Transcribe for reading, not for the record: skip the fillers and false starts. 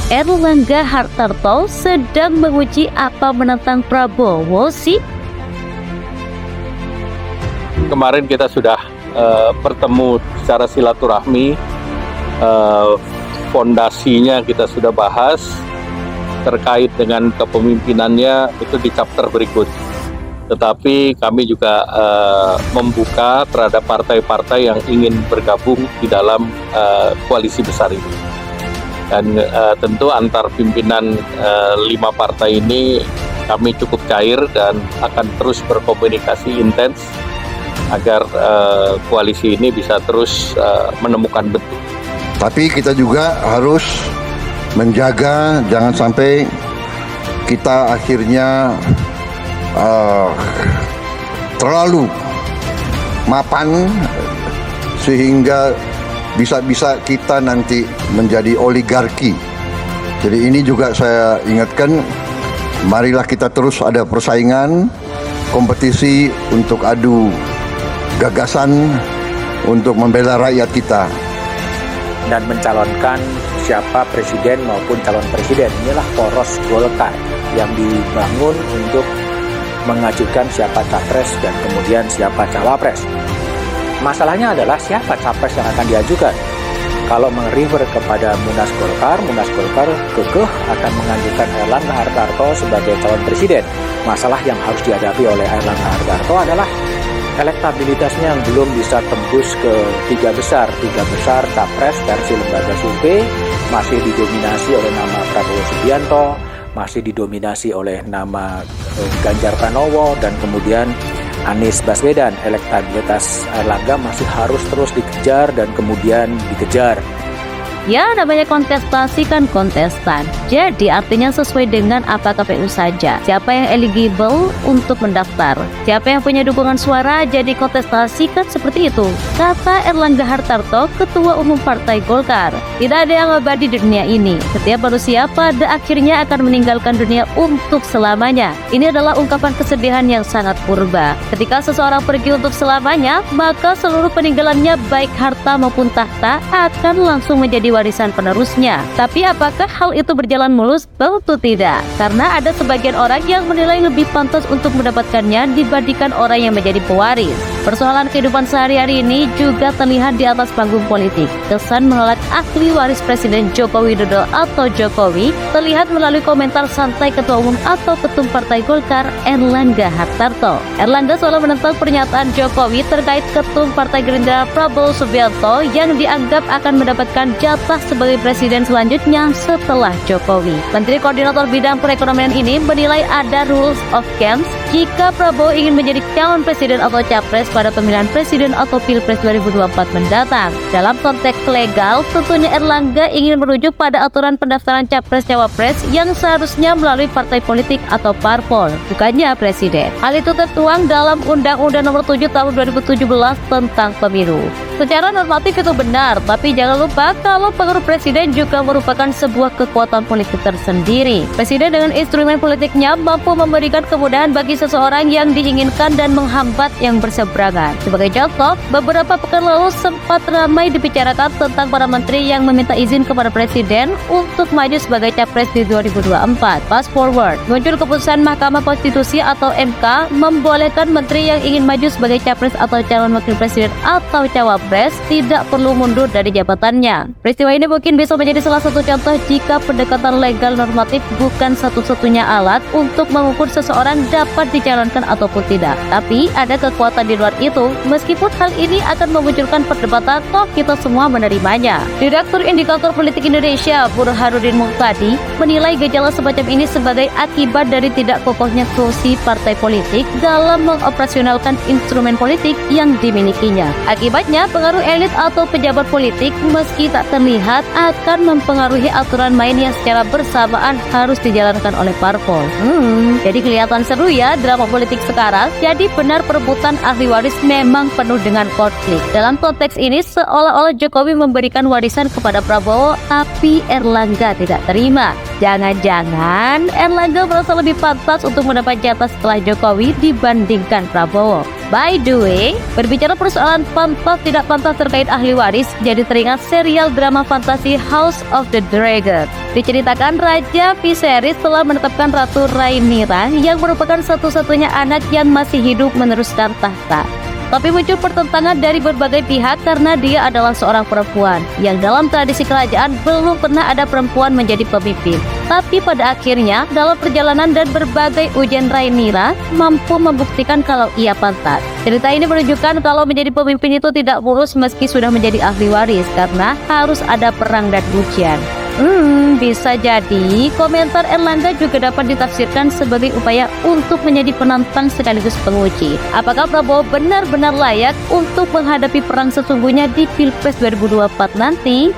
Erlangga Hartarto sedang menguji apa menentang Prabowo sih? Kemarin kita sudah bertemu secara silaturahmi, fondasinya kita sudah bahas, terkait dengan kepemimpinannya itu di chapter berikut. Tetapi kami juga membuka terhadap partai-partai yang ingin bergabung di dalam koalisi besar ini. Dan tentu antar pimpinan 5 partai ini kami cukup cair dan akan terus berkomunikasi intens agar koalisi ini bisa terus menemukan bentuk. Tapi kita juga harus menjaga jangan sampai kita akhirnya terlalu mapan sehingga bisa-bisa kita nanti menjadi oligarki. Jadi ini juga saya ingatkan, marilah kita terus ada persaingan, kompetisi untuk adu gagasan untuk membela rakyat kita dan mencalonkan siapa presiden maupun calon presiden. Inilah poros Golkar yang dibangun untuk mengajukan siapa capres dan kemudian siapa cawapres. Masalahnya adalah siapa capres yang akan diajukan. Kalau merefer kepada Munas Golkar kekeh akan mengajukan Erlangga Hartarto sebagai calon presiden. Masalah yang harus dihadapi oleh Erlangga Hartarto adalah elektabilitasnya yang belum bisa tembus ke tiga besar capres versi lembaga survei, masih didominasi oleh nama Prabowo Subianto, masih didominasi oleh nama Ganjar Pranowo, dan kemudian Anies Baswedan. Elektabilitas Erlangga masih harus terus dikejar dan kemudian dikejar. Ya, namanya kontestasi kan kontestan. Jadi artinya sesuai dengan apa KPU saja. Siapa yang eligible untuk mendaftar, siapa yang punya dukungan suara, jadi kontestasi kan seperti itu, kata Erlangga Hartarto, Ketua Umum Partai Golkar. Tidak ada yang abadi di dunia ini. Setiap manusia pada akhirnya akan meninggalkan dunia untuk selamanya. Ini adalah ungkapan kesedihan yang sangat purba. Ketika seseorang pergi untuk selamanya, maka seluruh peninggalannya baik harta maupun tahta akan langsung menjadi warisan penerusnya. Tapi apakah hal itu berjalan mulus? Tentu tidak. Karena ada sebagian orang yang menilai lebih pantas untuk mendapatkannya dibandingkan orang yang menjadi pewaris. Persoalan kehidupan sehari-hari ini juga terlihat di atas panggung politik. Kesan menolak ahli waris Presiden Joko Widodo atau Jokowi terlihat melalui komentar santai Ketua Umum atau Ketum Partai Golkar Erlangga Hartarto. Erlangga selalu menentang pernyataan Jokowi terkait Ketum Partai Gerindra Prabowo Subianto yang dianggap akan mendapatkan jatah sebagai presiden selanjutnya setelah Jokowi. Menteri Koordinator Bidang Perekonomian ini menilai ada rules of games jika Prabowo ingin menjadi calon presiden atau capres pada pemilihan presiden atau pilpres 2024 mendatang. Dalam konteks legal, tentunya Erlangga ingin merujuk pada aturan pendaftaran capres-cawapres yang seharusnya melalui partai politik atau parpol, bukannya presiden. Hal itu tertuang dalam Undang-Undang Nomor 7 Tahun 2017 tentang Pemilu. Secara normatif itu benar, tapi jangan lupa kalau pengaruh presiden juga merupakan sebuah kekuatan politik tersendiri. Presiden dengan instrumen politiknya mampu memberikan kemudahan bagi seseorang yang diinginkan dan menghambat yang berseberangan. Sebagai contoh, beberapa pekan lalu sempat ramai dibicarakan tentang para menteri yang meminta izin kepada presiden untuk maju sebagai capres di 2024. Fast forward, muncul keputusan Mahkamah Konstitusi atau MK membolehkan menteri yang ingin maju sebagai capres atau calon wakil presiden atau cawapres tidak perlu mundur dari jabatannya. Peristiwa ini mungkin bisa menjadi salah satu contoh jika pendekatan legal normatif bukan satu-satunya alat untuk mengukur seseorang dapat dicalonkan ataupun tidak. Tapi ada kekuatan di luar itu, meskipun hal ini akan memunculkan perdebatan, toh kita semua menerimanya. Direktur Indikator Politik Indonesia, Burhanuddin Muhtadi, menilai gejala semacam ini sebagai akibat dari tidak kokohnya fungsi partai politik dalam mengoperasionalkan instrumen politik yang dimilikinya. Akibatnya, pengaruh elit atau pejabat politik meski tak terlihat akan mempengaruhi aturan main yang secara bersamaan harus dijalankan oleh parpol. Jadi kelihatan seru ya drama politik sekarang. Jadi benar perebutan ahli waris memang penuh dengan konflik. Dalam konteks ini seolah-olah Jokowi memberikan warisan kepada Prabowo, tapi Erlangga tidak terima. Jangan-jangan Erlangga merasa lebih pantas untuk mendapat jatah setelah Jokowi dibandingkan Prabowo. By the way, berbicara persoalan pantas tidak pantas terkait ahli waris, jadi teringat serial drama fantasi House of the Dragon. Diceritakan Raja Viserys telah menetapkan Ratu Rhaenyra yang merupakan satu-satunya anak yang masih hidup meneruskan tahta. Tapi muncul pertentangan dari berbagai pihak karena dia adalah seorang perempuan yang dalam tradisi kerajaan belum pernah ada perempuan menjadi pemimpin. Tapi pada akhirnya dalam perjalanan dan berbagai ujian Rhaenyra mampu membuktikan kalau ia pantas. Cerita ini menunjukkan kalau menjadi pemimpin itu tidak mulus meski sudah menjadi ahli waris karena harus ada perang dan ujian. Bisa jadi komentar Erlangga juga dapat ditafsirkan sebagai upaya untuk menjadi penantang sekaligus penguji. Apakah Prabowo benar-benar layak untuk menghadapi perang sesungguhnya di Pilpres 2024 nanti?